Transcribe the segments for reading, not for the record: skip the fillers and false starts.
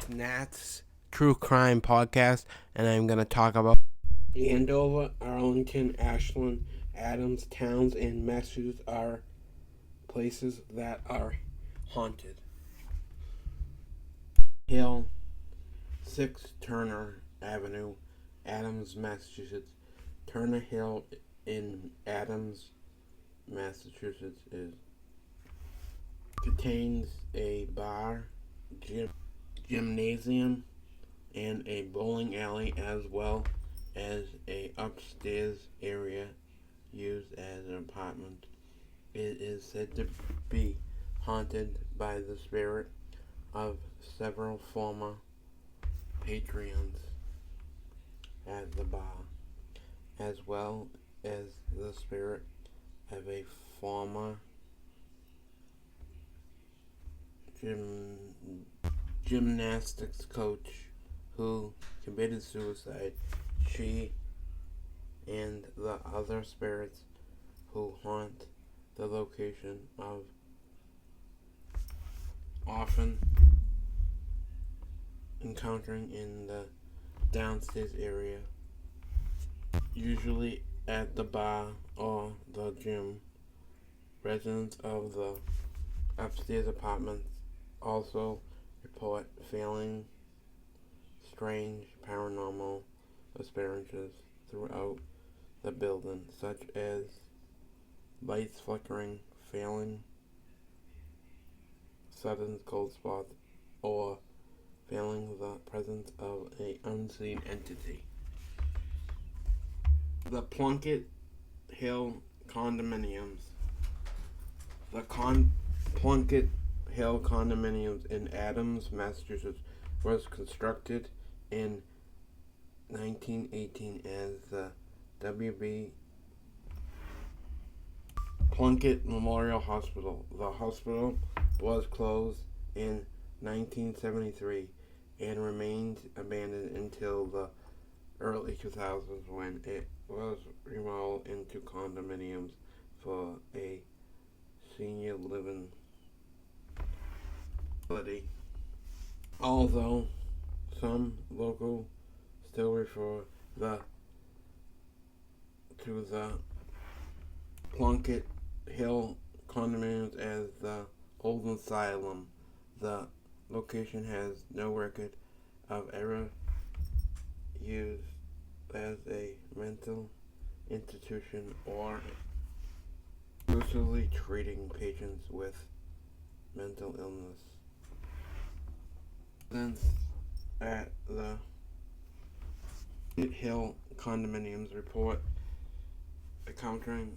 Nat's True Crime Podcast, and I'm going to talk about AndoverArlington Ashland Adams towns in Massachusetts are places that are haunted. Hill, 6 Turner Avenue, Adams, Massachusetts. Turner Hill in Adams, Massachusetts contains a bar, gymnasium, and a bowling alley, as well as a upstairs area used as an apartment. It is said to be haunted by the spirit of several former patrons at the bar, as well as the spirit of a former gymnastics coach who committed suicide. She and the other spirits who haunt the location of often encountering in the downstairs area, usually at the bar or the gym. Residents of the upstairs apartments also report feeling strange paranormal experiences throughout the building, such as lights flickering, failing, sudden cold spots, or feeling the presence of an unseen entity. The Plunkett Hill condominiums. The Plunkett Hill condominiums in Adams, Massachusetts was constructed in 1918 as the W.B. Plunkett Memorial Hospital. The hospital was closed in 1973 and remained abandoned until the early 2000s, when it was remodeled into condominiums for a senior living facility. Although some locals still refer to the Plunkett Hill condominiums as the Old Asylum, the location has no record of ever used as a mental institution or exclusively treating patients with mental illness. Residents at the Hill condominiums report encountering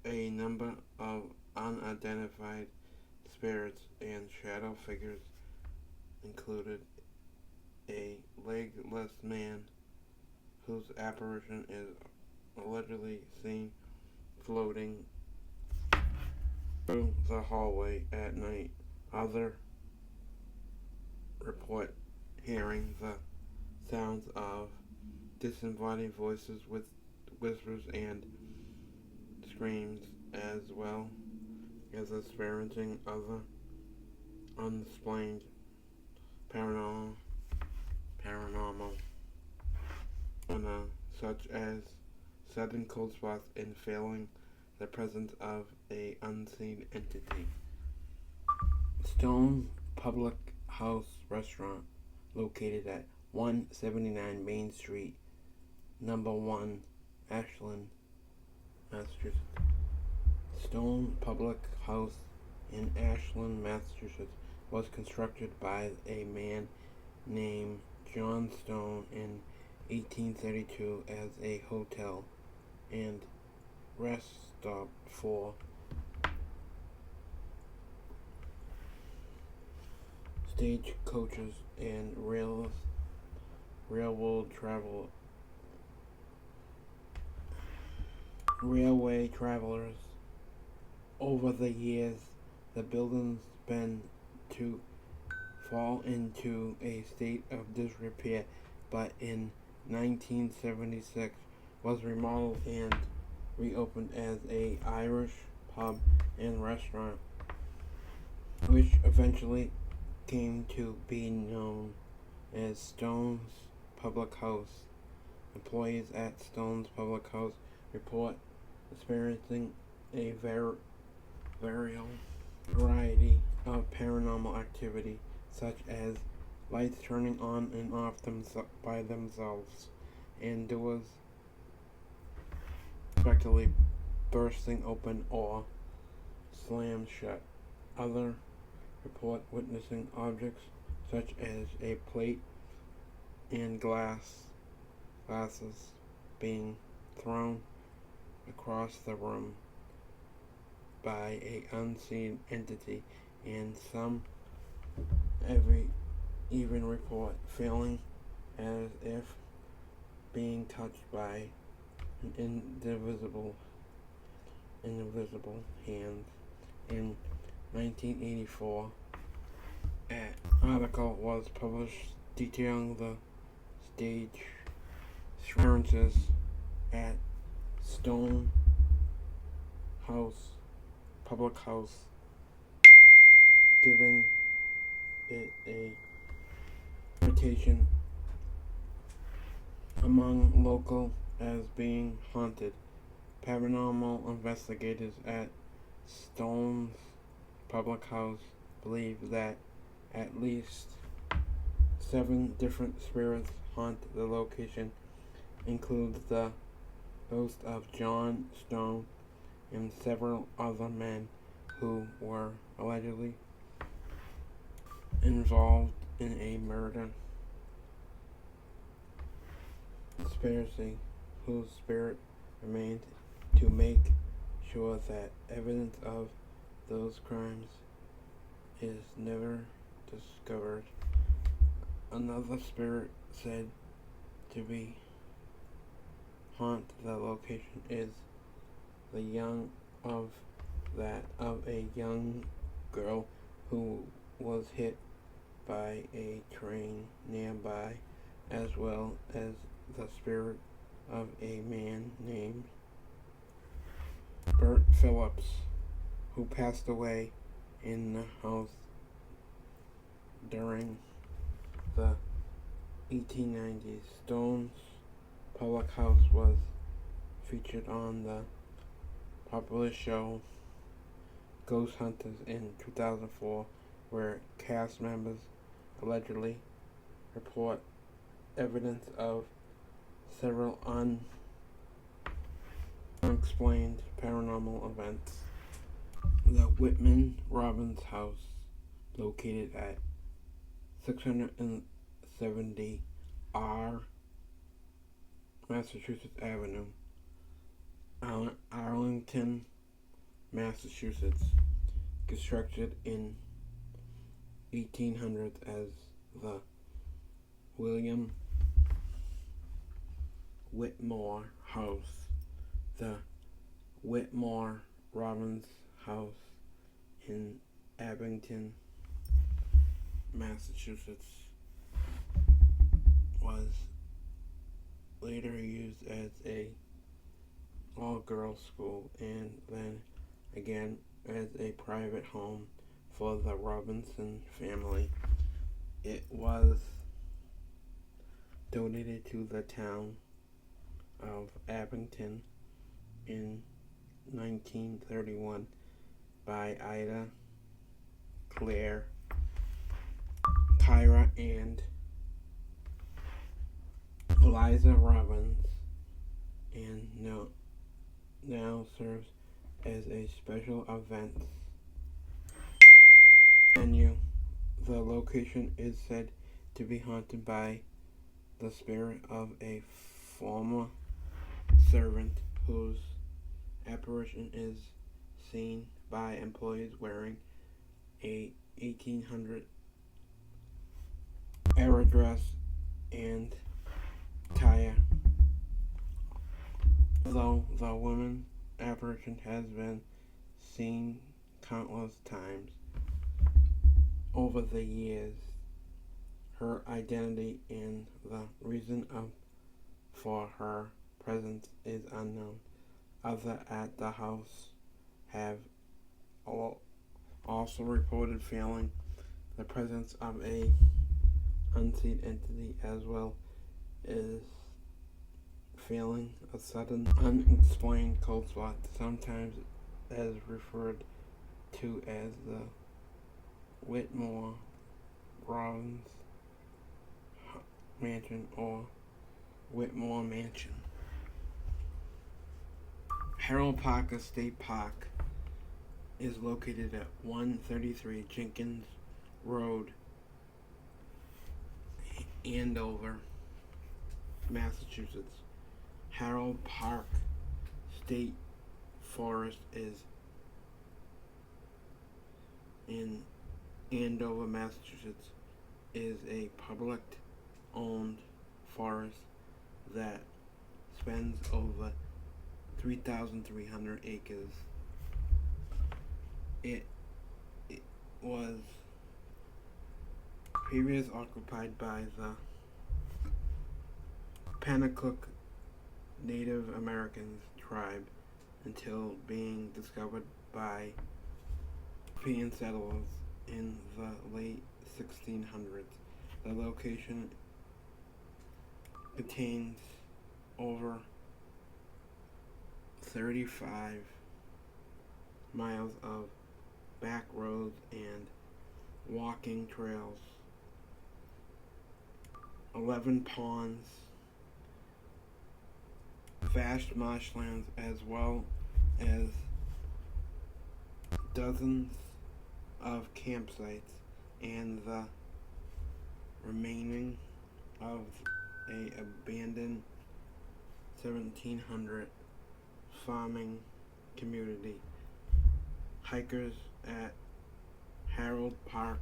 a number of unidentified spirits and shadow figures, included a legless man whose apparition is allegedly seen floating through the hallway at night. Others report hearing the sounds of disembodied voices with whispers and screams, as well as experiencing other unexplained paranormal phenomena, such as sudden cold spots and feeling the presence of a unseen entity. Stone Public House Restaurant, located at 179 Main Street, number 1, Ashland, Massachusetts. Stone Public House in Ashland, Massachusetts was constructed by a man named John Stone in 1832 as a hotel and rest stop for stagecoaches and railway travelers. Over the years, the building's been to fall into a state of disrepair, but in 1976 was remodeled and reopened as a Irish pub and restaurant, which eventually came to be known as Stone's Public House. Employees at Stone's Public House report experiencing a variety of paranormal activity, such as lights turning on and off by themselves, and doors unexpectedly bursting open or slammed shut. Others report witnessing objects such as a plate and glasses being thrown across the room by an unseen entity, and some even report feeling as if being touched by an invisible hand. In 1984, an article was published detailing the stage appearances at Stone House Public House, giving it a reputation among local as being haunted. Paranormal investigators at Stone's Public House believe that at least 7 different spirits haunt the location, includes the ghost of John Stone and several other men who were allegedly involved in a murder conspiracy, whose spirit remained to make sure that evidence of those crimes is never discovered. Another spirit said to be haunt the location is the a young girl who was hit by a train nearby, as well as the spirit of a man named Bert Phillips, who passed away in the house during the 1890s. Stone's Public House was featured on the popular show Ghost Hunters in 2004, where cast members allegedly report evidence of several unexplained paranormal events. The Whitman Robbins House, located at 670 R Massachusetts Avenue, Arlington, Massachusetts, constructed in 1800 as the William Whitmore House. The Whitmore Robbins House in Abington, Massachusetts, was later used as a all-girls school, and then again as a private home for the Robinson family. It was donated to the town of Abington in 1931 by Ida, Claire, Kyra, and Eliza Robbins, and now serves as a special events venue. The location is said to be haunted by the spirit of a former servant whose apparition is seen by employees wearing a 1800 era dress and attire. Although the woman's apparition has been seen countless times over the years, her identity and the reason for her presence is unknown. Others at the house have also reported feeling the presence of a unseen entity, as well as feeling a sudden unexplained cold spot, sometimes as referred to as the Whitmore Rollins Mansion or Whitmore Mansion. Harold Parker State Park is located at 133 Jenkins Road, Andover, Massachusetts. Harold Park State Forest is in Andover, Massachusetts, is a public-owned forest that spans over 3,300 acres. It was previously occupied by the Pennacook Native Americans tribe until being discovered by European settlers in the late 1600s. The location contains over 35 miles of back roads and walking trails, 11 ponds, vast marshlands, as well as dozens of campsites, and the remaining of a abandoned 1700 farming community. Hikers at Harold Parker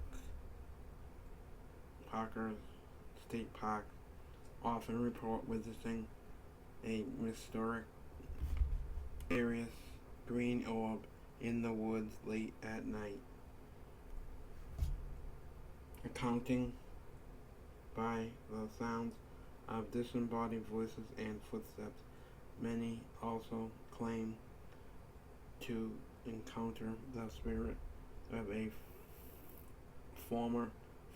State Park often report witnessing a mysterious green orb in the woods late at night. Accounting by the sounds of disembodied voices and footsteps, many also claim to encounter the spirit of a former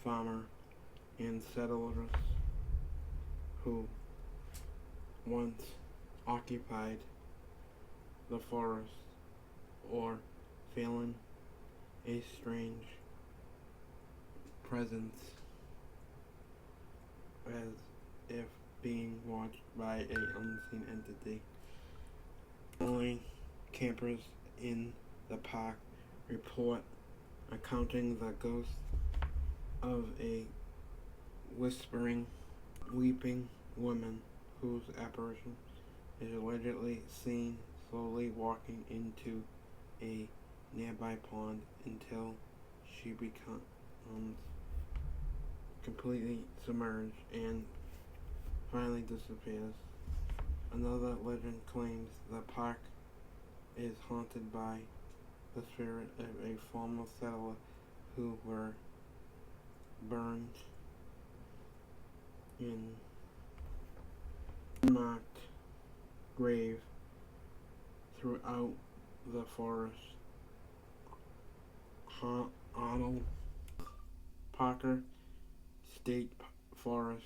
farmer and settlers who once occupied the forest, or feeling a strange presence as if being watched by an unseen entity. Only campers in the park report encountering the ghost of a whispering, weeping woman whose apparition is allegedly seen slowly walking into a nearby pond until she becomes completely submerged and finally disappears. Another legend claims the park is haunted by the spirit of a former settler who were burned in unmarked grave throughout the forest. Arnold Parker State Forest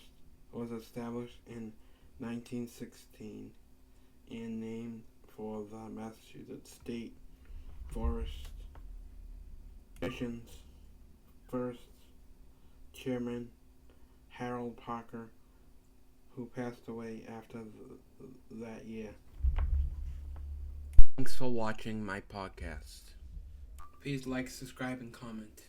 was established in 1916 and named for the Massachusetts State Forest Commission's first chairman, Harold Parker, who passed away after that year. Thanks for watching my podcast. Please like, subscribe, and comment.